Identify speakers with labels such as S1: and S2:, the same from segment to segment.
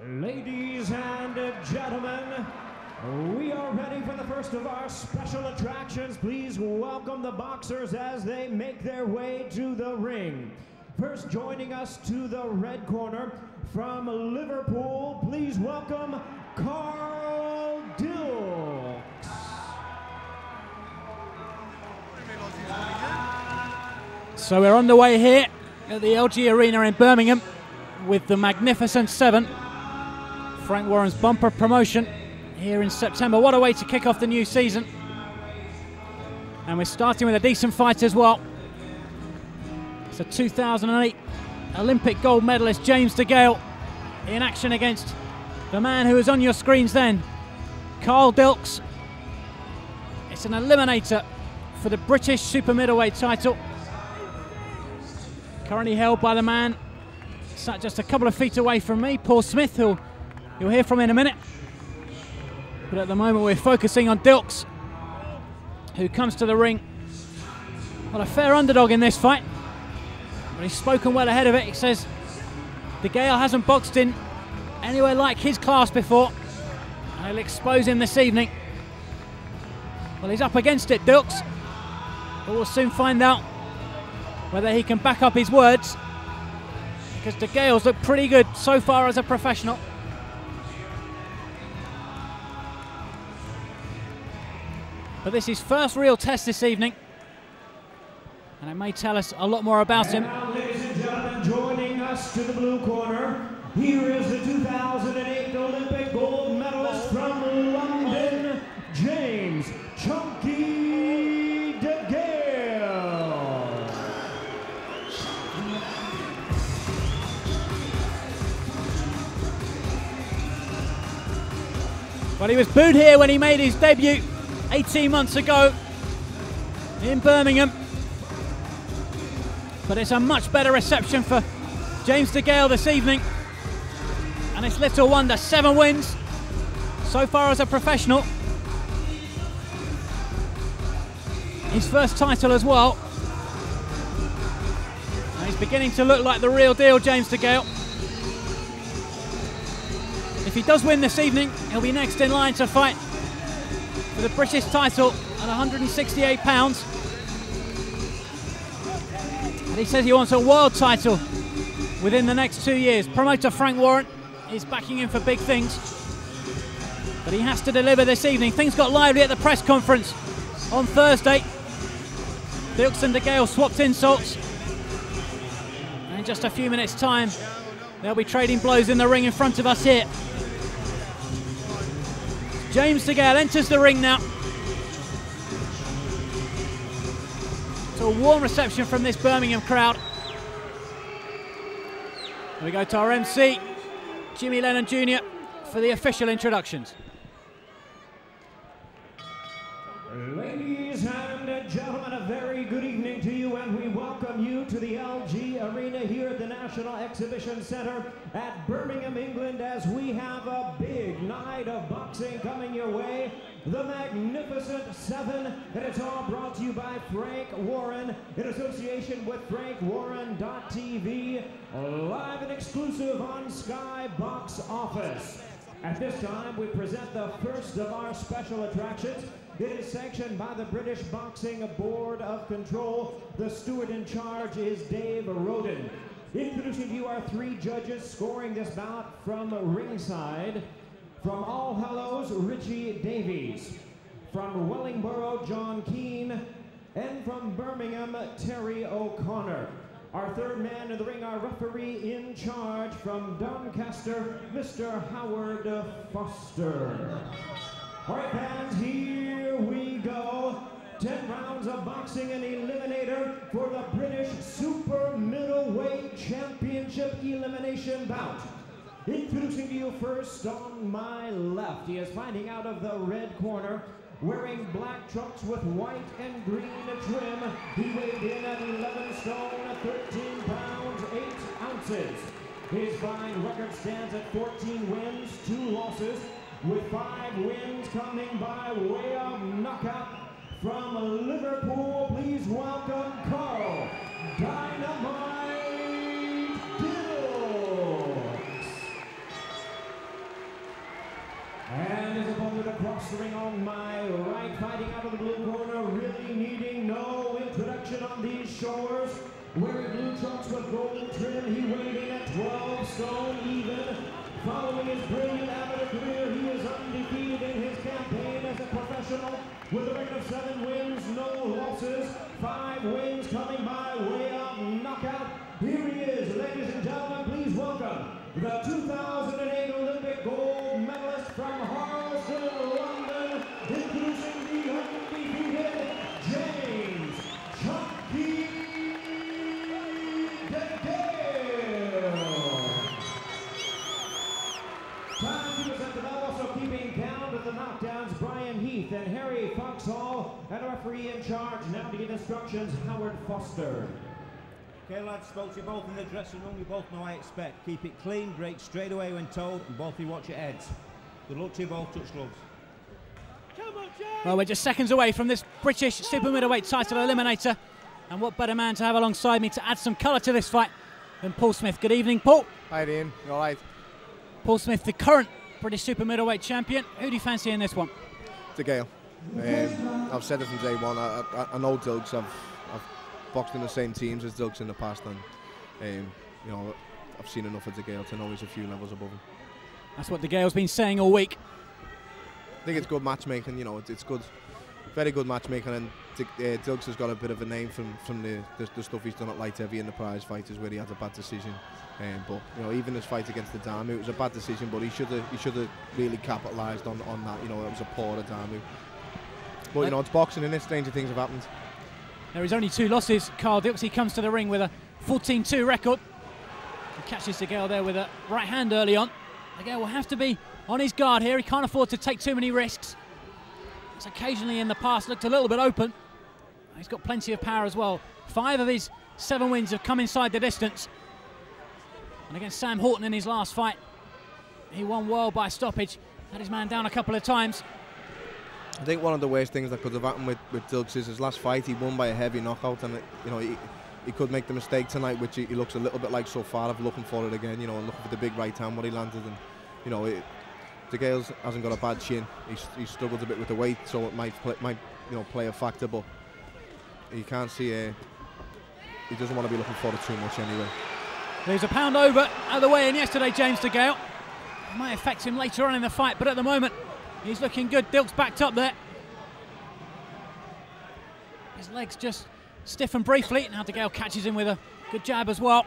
S1: Ladies and gentlemen, we are ready for the first of our special attractions. Please welcome the boxers as they make their way to the ring. First joining us to the red corner from Liverpool, please welcome Carl Dilks.
S2: So we're on the way here at the LG Arena in Birmingham with the Magnificent Seven, Frank Warren's bumper promotion here in September. What a way to kick off the new season. And we're starting with a decent fight as well. It's a 2008 Olympic gold medalist James DeGale in action against the man who was on your screens then, Carl Dilks. It's an eliminator for the British Super Middleweight title, currently held by the man sat just a couple of feet away from me, Paul Smith, who you'll hear from in a minute. But at the moment we're focusing on Dilks, who comes to the ring. Well, a fair underdog in this fight, but he's spoken well ahead of it. He says DeGale hasn't boxed in anywhere like his class before, and he'll expose him this evening. Well, he's up against it, Dilks, but we'll soon find out whether he can back up his words, because DeGale's looked pretty good so far as a professional. But this is his first real test this evening, and it may tell us a lot more about him.
S1: Now, ladies and gentlemen, joining us to the blue corner, here is the 2008 Olympic gold medalist from London, James "Chunky" DeGale.
S2: Well, he was booed here when he made his debut 18 months ago in Birmingham, but it's a much better reception for James DeGale this evening, and it's little wonder. 7 wins so far as a professional, his first title as well, and he's beginning to look like the real deal, James DeGale. If he does win this evening, he'll be next in line to fight for the British title at 168 pounds. And he says he wants a world title within the next 2 years. Promoter Frank Warren is backing him for big things, but he has to deliver this evening. Things got lively at the press conference on Thursday. Dilks and DeGale swapped insults, and in just a few minutes' time they'll be trading blows in the ring in front of us here. James DeGale enters the ring now. It's a warm reception from this Birmingham crowd. And we go to our MC, Jimmy Lennon Jr., for the official introductions.
S1: Ladies and gentlemen, a very good evening to you, and we welcome you to the LG Arena here at the National Exhibition Center at Birmingham, England, as we have a big night of boxing coming your way. The Magnificent Seven, and it's all brought to you by Frank Warren in association with FrankWarren.tv, live and exclusive on Sky Box Office. At this time, we present the first of our special attractions. It is sanctioned by the British Boxing Board of Control. The steward in charge is Dave Roden. Introducing to you our 3 judges scoring this bout from ringside. From All Hallows, Richie Davies. From Wellingborough, John Keane. And from Birmingham, Terry O'Connor. Our 3rd man in the ring, our referee in charge from Doncaster, Mr. Howard Foster. All right, fans, here we go. 10 rounds of boxing and eliminator for the British Super Middleweight Championship elimination bout. Introducing to you first on my left, he is fighting out of the red corner, wearing black trunks with white and green trim. He weighed in at 11 stone, 13 pounds, 8 ounces. His fine record stands at 14 wins, 2 losses, with 5 wins coming by way of knockout. From Liverpool, please welcome Carl Dynamite Dilks. And his opponent across the ring on my right, fighting out of the blue corner, really needing no introduction on these shores. Wearing blue trunks with gold trim, he weighed in at 12 stone even. Following his brilliant amateur career, he is undefeated in his campaign as a professional with a record of 7 wins, no losses, 5 wins coming by way of knockout. Here he is, ladies and gentlemen, please welcome the 2008 Olympic gold medalist from Harlesden, London, introducing the undefeated James Chunky DeGale. Time to present the bell, also keeping count of the knockdowns, Brian Heath and Harry Foxhall, and referee in charge now to give instructions, Howard Foster.
S3: Okay lads, spoke to you both in the dressing room, you both know what I expect. Keep it clean, break straight away when told, and both of you watch your heads. Good luck to you both, touch gloves.
S1: Come on, James!
S2: Well, we're just seconds away from this British Super Middleweight title eliminator, and what better man to have alongside me to add some colour to this fight than Paul Smith. Good evening, Paul.
S4: Hi Ian, you alright?
S2: Paul Smith, the current British Super Middleweight champion. Who do you fancy in this one?
S4: DeGale. I've said it from day one, I know Dilks, I've boxed in the same teams as Dilks in the past, and you know, I've seen enough of DeGale to know he's a few levels above him. That's
S2: what DeGale's been saying all week.
S4: I think it's good matchmaking, you know, it's good, very good matchmaking, and Dilks has got a bit of a name from the stuff he's done at light heavy in the prize fighters where he had a bad decision. But you know, even his fight against the Adamu, it was a bad decision, but he should have really capitalised on that. You know, it was a poor Adamu. But you know, it's boxing, and stranger things have happened.
S2: There is only 2 losses. Carl Dilks, he comes to the ring with a 14-2 record. He catches DeGale there with a right hand early on. DeGale will have to be on his guard here. He can't afford to take too many risks. It's occasionally in the past looked a little bit open. He's got plenty of power as well. 5 of his 7 wins have come inside the distance. And against Sam Horton in his last fight, he won well by stoppage. Had his man down a couple of times.
S4: I think one of the worst things that could have happened with Dilks is his last fight. He won by a heavy knockout, and you know, he could make the mistake tonight, which he looks a little bit like so far. I'm looking for it again, you know, and looking for the big right hand what he landed, and you know, DeGale hasn't got a bad chin. He struggled a bit with the weight, so it might play a factor, but you can't see he doesn't want to be looking for it too much anyway.
S2: There's a pound over out of the way in yesterday, James DeGale. It might affect him later on in the fight, but at the moment, he's looking good. Dilks backed up there. His legs just stiffen briefly. Now DeGale catches him with a good jab as well.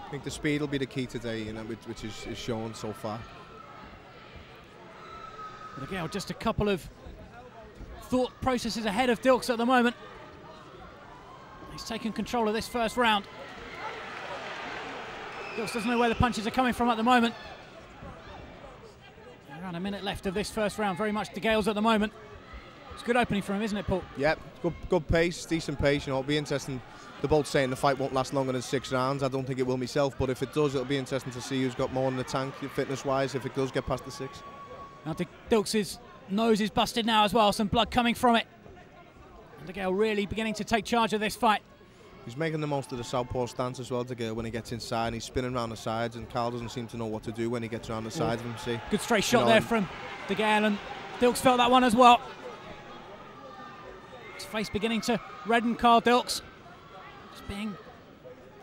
S4: I think the speed will be the key today, you know, which is shown so far.
S2: DeGale just a couple of thought processes ahead of Dilks at the moment. He's taken control of this first round. Dilks doesn't know where the punches are coming from at the moment. Around a minute left of this first round, very much DeGale's at the moment. It's a good opening for him, isn't it, Paul?
S4: Yeah, good pace, decent pace. You know, it'll be interesting. They're both saying the fight won't last longer than 6 rounds. I don't think it will myself, but if it does, it'll be interesting to see who's got more in the tank, fitness-wise, if it does get past the 6.
S2: Now Dilks' nose is busted now as well, some blood coming from it. And DeGale really beginning to take charge of this fight.
S4: He's making the most of the southpaw stance as well, DeGale, when he gets inside, and he's spinning around the sides, and Carl doesn't seem to know what to do when he gets around the sides of him. See,
S2: good straight shot there from DeGale, and Dilks felt that one as well. His face beginning to redden, Carl Dilks. Just being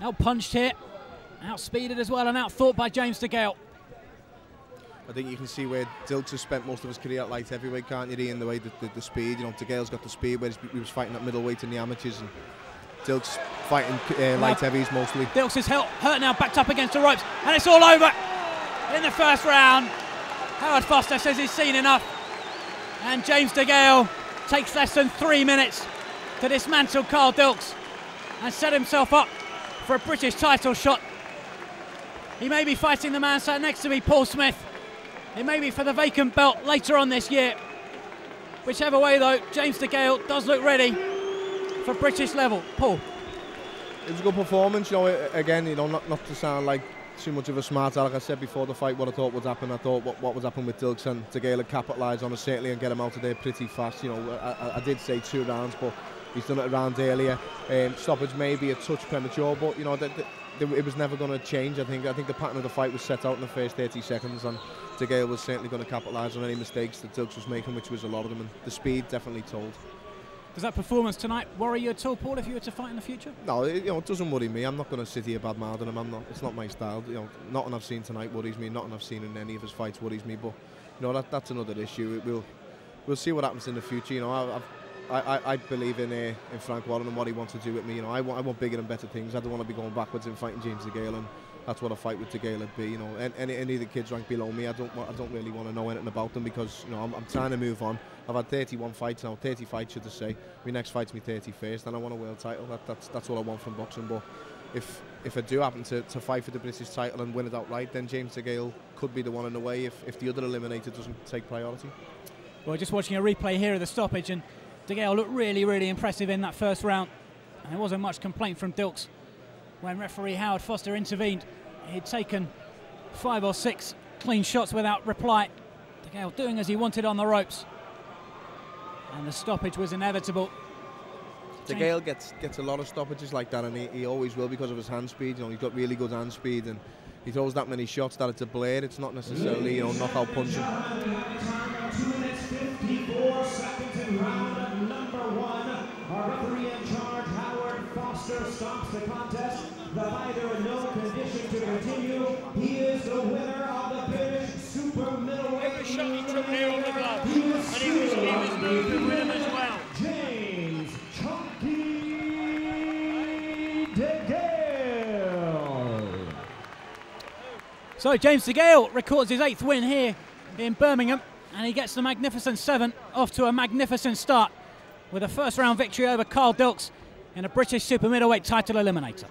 S2: out-punched here, outspeeded as well, and out-thought by James DeGale.
S4: I think you can see where Dilks has spent most of his career at light heavyweight, can't you, in the way the speed. You know, DeGale's got the speed, where he was fighting at middleweight in the amateurs, and Dilks fighting light heavies mostly.
S2: Dilks is hurt now, backed up against the ropes, and it's all over in the first round. Howard Foster says he's seen enough, and James DeGale takes less than 3 minutes to dismantle Carl Dilks and set himself up for a British title shot. He may be fighting the man sat next to me, Paul Smith. It may be for the vacant belt later on this year. Whichever way though, James DeGale does look ready for British level. Paul.
S4: It was a good performance, you know, again, you know, not to sound like too much of a smart aleck. Like I said before the fight, what I thought would happen. I thought what would happen with Dilks, and DeGale had capitalised on it certainly and get him out of there pretty fast. You know, I did say 2 rounds, but he's done it a round earlier. Stoppage may be a touch premature, but you know, it was never going to change. I think the pattern of the fight was set out in the first 30 seconds, and DeGale was certainly going to capitalise on any mistakes that Dilks was making, which was a lot of them, and the speed definitely told.
S2: Does that performance tonight worry you at all, Paul, if you were to fight in the future?
S4: No, it doesn't worry me. I'm not going to sit here bad-mouthing him. It's not my style. Nothing I've seen tonight worries me. Nothing I've seen in any of his fights worries me. But that's another issue. We'll see what happens in the future. I believe in Frank Warren and what he wants to do with me. I want bigger and better things. I don't want to be going backwards in fighting James DeGale, and that's what a fight with DeGale would be. Any of the kids ranked below me, I don't really want to know anything about them, because I'm trying to move on. I've had 31 fights now, 30 fights should I say. My next fight's my 31st, and I want a world title. That's what I want from boxing. But if I do happen to fight for the British title and win it outright, then James DeGale could be the one in the way if the other eliminator doesn't take priority.
S2: Well, just watching a replay here of the stoppage, and DeGale looked really, really impressive in that first round. And there wasn't much complaint from Dilks when referee Howard Foster intervened. He'd taken 5 or 6 clean shots without reply. DeGale doing as he wanted on the ropes. And the stoppage was inevitable.
S4: DeGale gets a lot of stoppages like that, and he always will because of his hand speed. He's got really good hand speed, and he throws that many shots that it's a blade. It's not necessarily knockout punching.
S1: 2 minutes 54 seconds in round number 1. Our referee in charge, Howard Foster, stops the contest. The fighter in no condition to continue. He is the winner of the British Super Middleweight.
S5: Every shot he took there on the glove, and he was moving with him as well.
S1: James "Chunky" DeGale.
S2: So James DeGale records his 8th win here in Birmingham, and he gets the magnificent 7 off to a magnificent start with a first round victory over Carl Dilks in a British Super Middleweight title eliminator.